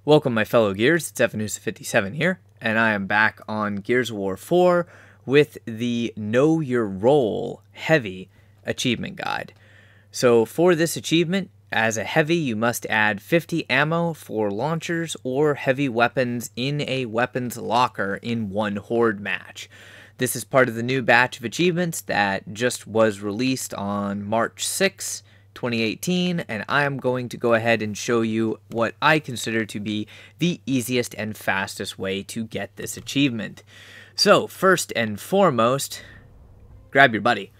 Welcome my fellow Gears, it's Evanusa57 here, and I am back on Gears of War 4 with the Know Your Role Heavy achievement guide. So for this achievement, as a heavy you must add 50 ammo for launchers or heavy weapons in a weapons locker in one horde match. This is part of the new batch of achievements that just was released on March 6th. 2018, and I am going to go ahead and show you what I consider to be the easiest and fastest way to get this achievement. So first and foremost, grab your buddy.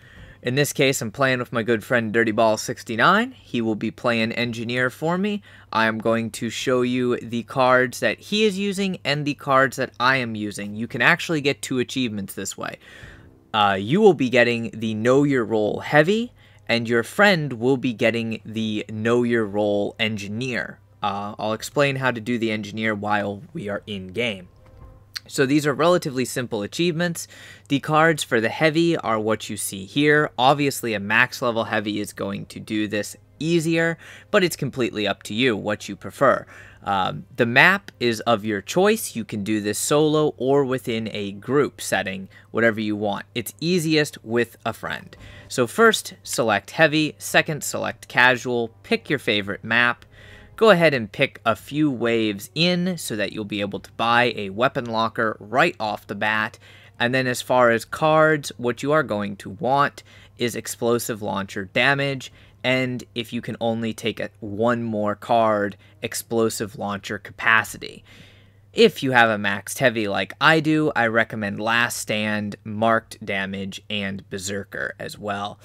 In this case, I'm playing with my good friend Dirtyball69. He will be playing engineer for me. I am going to show you the cards that he is using and the cards that I am using. You can actually get 2 achievements this way. You will be getting the Know Your Role Heavy, and your friend will be getting the Know Your Role Engineer. I'll explain how to do the Engineer while we are in game. So these are relatively simple achievements. The cards for the Heavy are what you see here. Obviously a max level Heavy is going to do this easier, but it's completely up to you what you prefer. The map is of your choice. You can do this solo or within a group setting, whatever you want. It's easiest with a friend. So first, select Heavy. Second, select Casual. Pick your favorite map. Go ahead and pick a few waves in so that you'll be able to buy a weapon locker right off the bat. And then as far as cards, what you are going to want is explosive launcher damage. And if you can only take one more card, explosive launcher capacity. If you have a maxed heavy like I do, I recommend Last Stand, Marked Damage, and Berserker as well.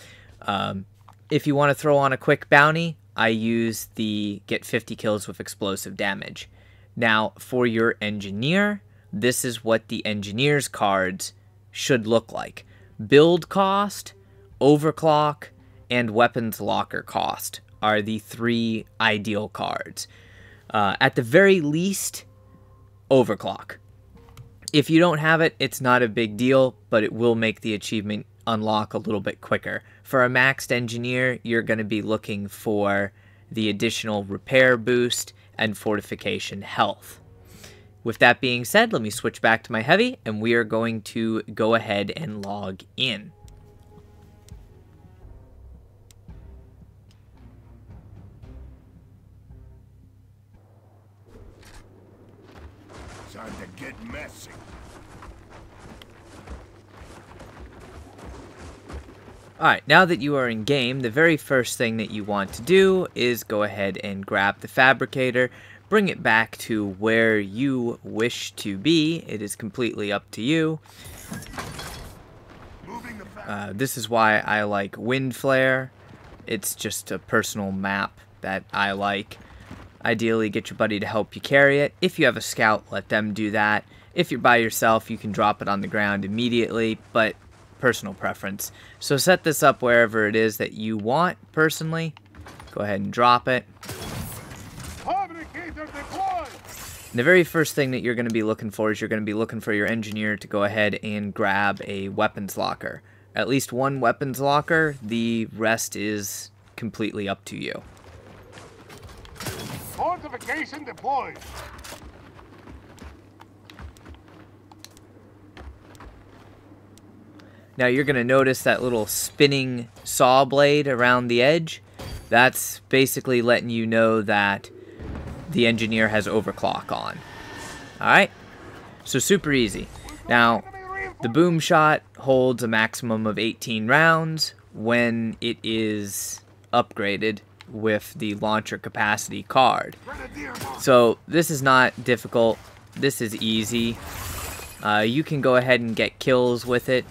If you want to throw on a quick bounty, I use the get 50 kills with explosive damage. Now, for your engineer, this is what the engineer's cards should look like. Build cost, overclock, and weapons locker cost are the 3 ideal cards. At the very least, overclock. If you don't have it, it's not a big deal, but it will make the achievement unlock a little bit quicker. For a maxed engineer, you're going to be looking for the additional repair boost and fortification health. With that being said, let me switch back to my heavy, and we are going to go ahead and log in. Time to get messy. Alright, now that you are in game, the very first thing that you want to do is go ahead and grab the fabricator, bring it back to where you wish to be. It is completely up to you. This is why I like Wind Flare. It's just a personal map that I like. Ideally, get your buddy to help you carry it. If you have a scout, let them do that. If you're by yourself, you can drop it on the ground immediately, but personal preference. So set this up wherever it is that you want, personally. Go ahead and drop it. And the very first thing that you're going to be looking for is you're going to be looking for your engineer to go ahead and grab a weapons locker. At least one weapons locker. The rest is completely up to you. Fortification deployed. Now you're going to notice that little spinning saw blade around the edge. That's basically letting you know that the engineer has overclock on. Alright, so super easy. Now, the boom shot holds a maximum of 18 rounds when it is upgraded with the launcher capacity card. So this is not difficult. This is easy. You can go ahead and get kills with it.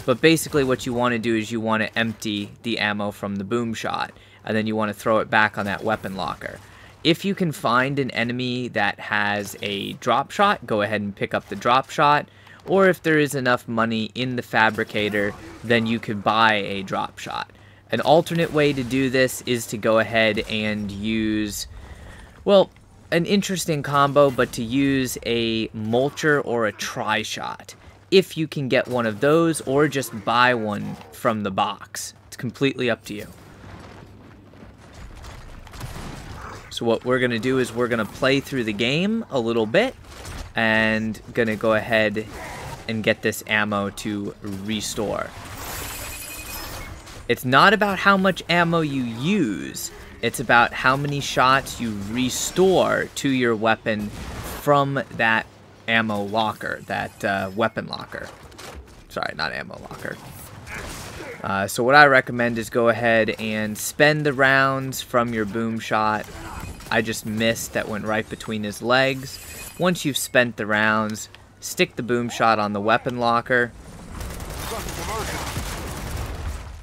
But basically what you want to do is you want to empty the ammo from the boom shot, and then you want to throw it back on that weapon locker. If you can find an enemy that has a drop shot, go ahead and pick up the drop shot. Or if there is enough money in the fabricator, then you could buy a drop shot. An alternate way to do this is to go ahead and use, well, an interesting combo, but to use a mulcher or a tri-shot. If you can get one of those, or just buy one from the box. It's completely up to you. So what we're going to do is we're going to play through the game a little bit and going to go ahead and get this ammo to restore. It's not about how much ammo you use, it's about how many shots you restore to your weapon from that ammo locker, that weapon locker. Sorry, not ammo locker. So what I recommend is go ahead and spend the rounds from your boom shot. I just missed, that went right between his legs. Once you've spent the rounds, stick the boom shot on the weapon locker.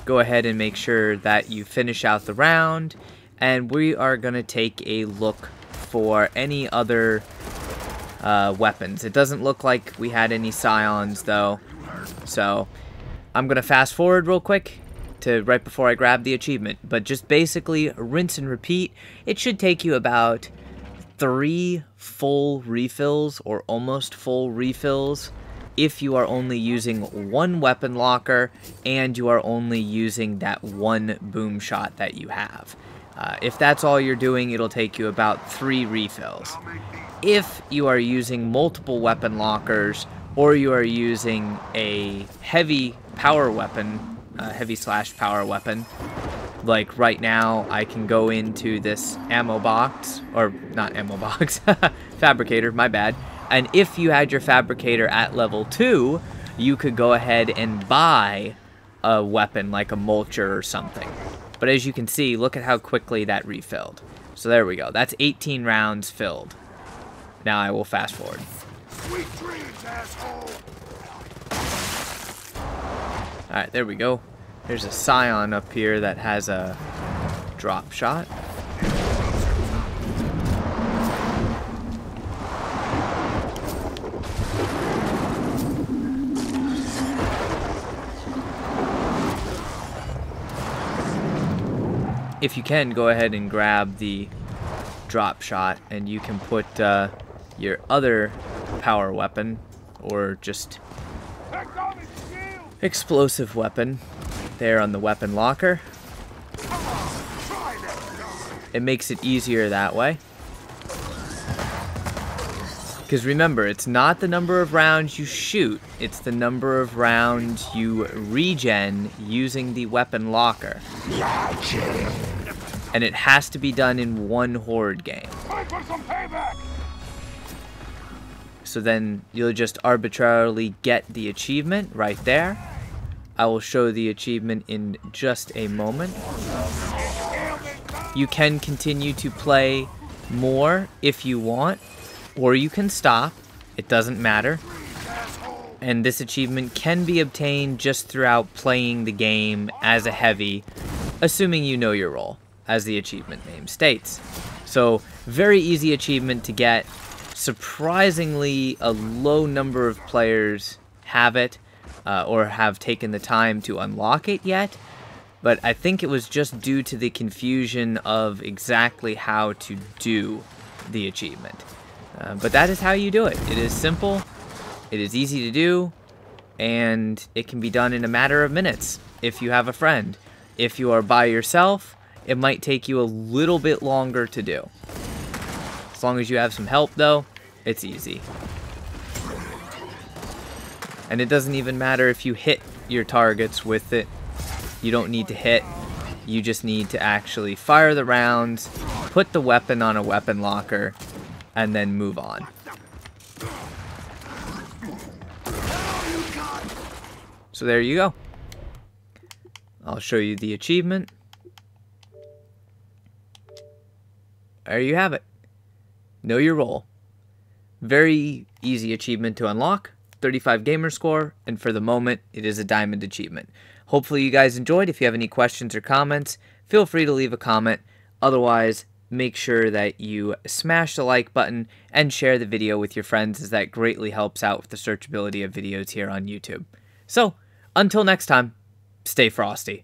Go ahead and make sure that you finish out the round, and we are going to take a look for any other weapons. It doesn't look like we had any scions though, so I'm going to fast forward real quick to right before I grab the achievement, but just basically rinse and repeat. It should take you about 3 full refills or almost full refills if you are only using one weapon locker and you are only using that one boom shot that you have. If that's all you're doing, it'll take you about 3 refills. If you are using multiple weapon lockers or you are using a heavy power weapon, heavy/power weapon, like right now I can go into this ammo box, or not ammo box, fabricator, my bad. And if you had your fabricator at level 2, you could go ahead and buy a weapon like a mulcher or something. But as you can see, look at how quickly that refilled. So there we go. That's 18 rounds filled. Now I will fast forward. Sweet dreams, asshole! Alright, there we go. There's a scion up here that has a drop shot. If you can, go ahead and grab the drop shot and you can put your other power weapon or just explosive weapon there on the weapon locker. It makes it easier that way. Because remember, it's not the number of rounds you shoot, it's the number of rounds you regen using the weapon locker. And it has to be done in one horde game. So then you'll just arbitrarily get the achievement right there. I will show the achievement in just a moment. You can continue to play more if you want, or you can stop. It doesn't matter. And this achievement can be obtained just throughout playing the game as a heavy, assuming you know your role, as the achievement name states. So, very easy achievement to get. Surprisingly, a low number of players have it, or have taken the time to unlock it yet. But I think it was just due to the confusion of exactly how to do the achievement. But that is how you do it. It is simple, it is easy to do, and it can be done in a matter of minutes if you have a friend. If you are by yourself, it might take you a little bit longer to do. As long as you have some help though, it's easy. And it doesn't even matter if you hit your targets with it. You don't need to hit. You just need to actually fire the rounds, put the weapon on a weapon locker, and then move on. So there you go. I'll show you the achievement. There you have it. Know your role. Very easy achievement to unlock. 35 gamer score, and for the moment, it is a diamond achievement. Hopefully you guys enjoyed. If you have any questions or comments, feel free to leave a comment. Otherwise, make sure that you smash the like button and share the video with your friends, as that greatly helps out with the searchability of videos here on YouTube. So, until next time, stay frosty.